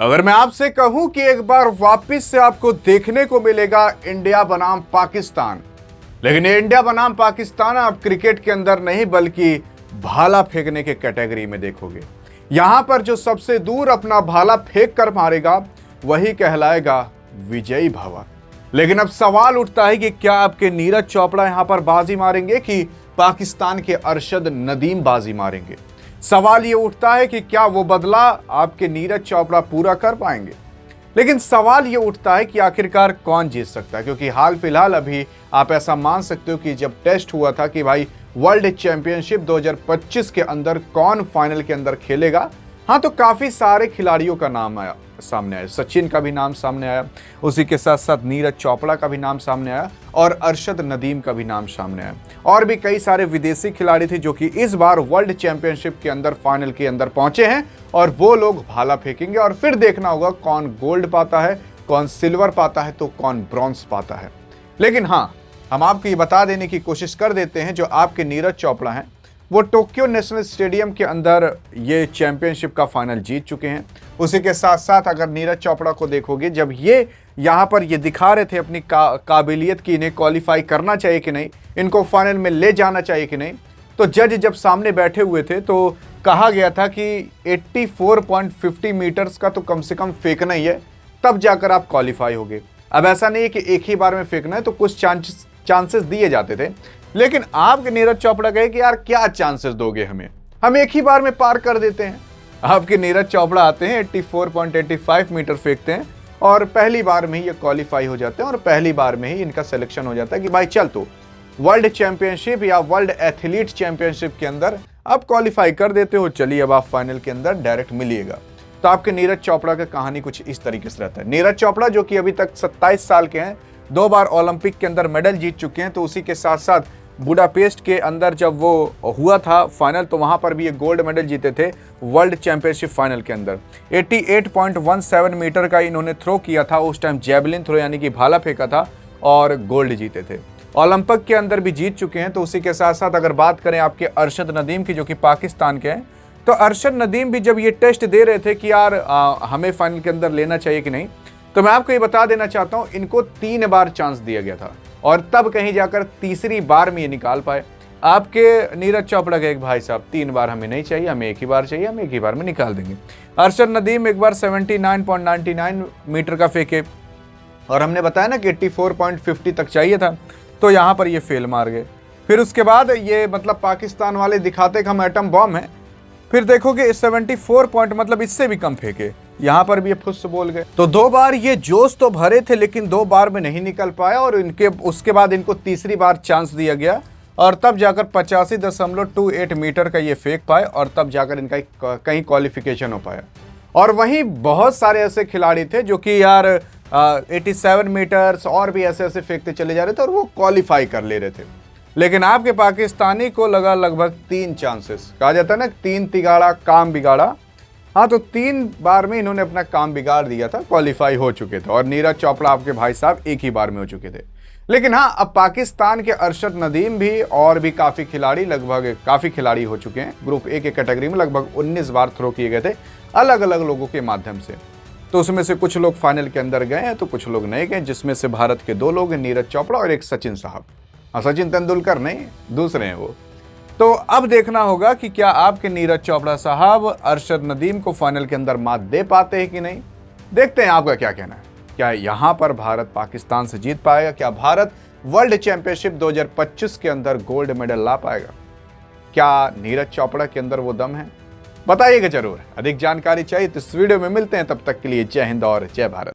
अगर मैं आपसे कहूं कि एक बार वापस से आपको देखने को मिलेगा इंडिया बनाम पाकिस्तान, लेकिन ये इंडिया बनाम पाकिस्तान आप क्रिकेट के अंदर नहीं बल्कि भाला फेंकने के कैटेगरी में देखोगे। यहां पर जो सबसे दूर अपना भाला फेंक कर मारेगा वही कहलाएगा विजयी भव। लेकिन अब सवाल उठता है कि क्या आपके नीरज चोपड़ा यहां पर बाजी मारेंगे कि पाकिस्तान के अरशद नदीम बाजी मारेंगे। सवाल ये उठता है कि क्या वो बदला आपके नीरज चोपड़ा पूरा कर पाएंगे। लेकिन सवाल ये उठता है कि आखिरकार कौन जीत सकता है, क्योंकि हाल फिलहाल अभी आप ऐसा मान सकते हो कि जब टेस्ट हुआ था कि भाई वर्ल्ड चैंपियनशिप 2025 के अंदर कौन फाइनल के अंदर खेलेगा, हाँ तो काफी सारे खिलाड़ियों का नाम आया सामने आया। सचिन का भी नाम सामने आया, उसी के साथ साथ नीरज चोपड़ा का भी नाम सामने आया और अरशद नदीम का भी नाम सामने आया। और भी कई सारे विदेशी खिलाड़ी थे जो कि इस बार वर्ल्ड चैंपियनशिप के अंदर फाइनल के अंदर पहुंचे हैं और वो लोग भाला फेंकेंगे और फिर देखना होगा कौन गोल्ड पाता है, कौन सिल्वर पाता है, तो कौन ब्रॉन्ज पाता है। लेकिन हाँ, हम आपको ये बता देने की कोशिश कर देते हैं, जो आपके नीरज चोपड़ा हैं वो टोक्यो नेशनल स्टेडियम के अंदर ये चैंपियनशिप का फाइनल जीत चुके हैं। उसी के साथ साथ अगर नीरज चोपड़ा को देखोगे, जब ये यहाँ पर ये दिखा रहे थे अपनी काबिलियत की इन्हें क्वालिफाई करना चाहिए कि नहीं, इनको फाइनल में ले जाना चाहिए कि नहीं, तो जज जब सामने बैठे हुए थे तो कहा गया था कि 84.50 मीटर्स का तो कम से कम फेंकना ही है, तब जाकर आप क्वालिफाई होगे। अब ऐसा नहीं है कि एक ही बार में फेंकना है, तो कुछ चांसेस दिए जाते थे। लेकिन आपके नीरज चोपड़ा कहे कि यार क्या चांसेस दोगे हमें, हम एक ही बार में पार कर देते हैं। आपके नीरज चोपड़ा आते हैं 84.85 मीटर फेंकते हैं और पहली बार में ही ये क्वालिफाई हो जाते हैं और पहली बार में ही इनका सिलेक्शन हो जाता है कि भाई चल तो वर्ल्ड चैंपियनशिप या वर्ल्ड एथलीट चैंपियनशिप के अंदर आप क्वालिफाई कर देते हो, चलिए अब आप फाइनल के अंदर डायरेक्ट मिलिएगा। तो आपके नीरज चोपड़ा का कहानी कुछ इस तरीके से रहता है। नीरज चोपड़ा जो कि अभी तक 27 साल के हैं, 2 बार ओलंपिक के अंदर मेडल जीत चुके हैं, तो उसी के साथ साथ बुडापेस्ट के अंदर जब वो हुआ था फाइनल तो वहां पर भी ये गोल्ड मेडल जीते थे वर्ल्ड चैंपियनशिप फाइनल के अंदर। 88.17 मीटर का इन्होंने थ्रो किया था, उस टाइम जैवलिन थ्रो यानी कि भाला फेंका था और गोल्ड जीते थे। ओलंपिक के अंदर भी जीत चुके हैं। तो उसी के साथ साथ अगर बात करें आपके अरशद नदीम की जो कि पाकिस्तान के हैं, तो अरशद नदीम भी जब ये टेस्ट दे रहे थे कि यार हमें फाइनल के अंदर लेना चाहिए कि नहीं, तो मैं आपको ये बता देना चाहता हूँ इनको 3 बार चांस दिया गया था और तब कहीं जाकर तीसरी बार में ये निकाल पाए। आपके नीरज चोपड़ा के एक भाई साहब 3 बार हमें नहीं चाहिए, हमें एक ही बार चाहिए, हम एक ही बार में निकाल देंगे। अरशद नदीम एक बार 79.99 मीटर का फेंके और हमने बताया ना कि 84.50 तक चाहिए था, तो यहाँ पर ये फेल मार गए। फिर उसके बाद ये मतलब पाकिस्तान वाले दिखाते कि हम एटम बॉम्ब हैं, फिर देखोगे 74 पॉइंट मतलब इससे भी कम फेंके, यहाँ पर भी ये फुस बोल गए। तो 2 बार ये जोश तो भरे थे लेकिन 2 बार में नहीं निकल पाया और इनके उसके बाद इनको तीसरी बार चांस दिया गया और तब जाकर 85.28 मीटर का ये फेंक पाए और तब जाकर इनका कहीं क्वालिफिकेशन हो पाया। और वहीं बहुत सारे ऐसे खिलाड़ी थे जो कि यार 87 मीटर्स और भी ऐसे ऐसे फेंकते चले जा रहे थे और वो क्वालिफाई कर ले रहे थे। लेकिन आपके पाकिस्तानी को लगा लगभग 3 चांसेस, कहा जाता है ना 3 तिगाड़ा काम बिगाड़ा। हाँ, तो 3 बार में इन्होंने अपना काम बिगाड़ दिया था, क्वालिफाई हो चुके थे और नीरज चोपड़ा आपके भाई साहब एक ही बार में हो चुके थे। लेकिन हाँ, अब पाकिस्तान के अरशद नदीम भी और भी काफ़ी खिलाड़ी हो चुके हैं। ग्रुप ए के कैटेगरी में लगभग 19 बार थ्रो किए गए थे अलग अलग लोगों के माध्यम से। तो उसमें से कुछ लोग फाइनल के अंदर गए हैं तो कुछ लोग नहीं गए, जिसमें से भारत के 2 लोग हैं, नीरज चोपड़ा और एक सचिन साहब। हाँ, सचिन तेंदुलकर नहीं, दूसरे हैं वो। तो अब देखना होगा कि क्या आपके नीरज चोपड़ा साहब अरशद नदीम को फाइनल के अंदर मात दे पाते हैं कि नहीं। देखते हैं आपका क्या कहना है। क्या यहाँ पर भारत पाकिस्तान से जीत पाएगा? क्या भारत वर्ल्ड चैंपियनशिप 2025 के अंदर गोल्ड मेडल ला पाएगा? क्या नीरज चोपड़ा के अंदर वो दम है? बताइएगा जरूर। अधिक जानकारी चाहिए तो इस वीडियो में मिलते हैं, तब तक के लिए जय हिंद और जय भारत।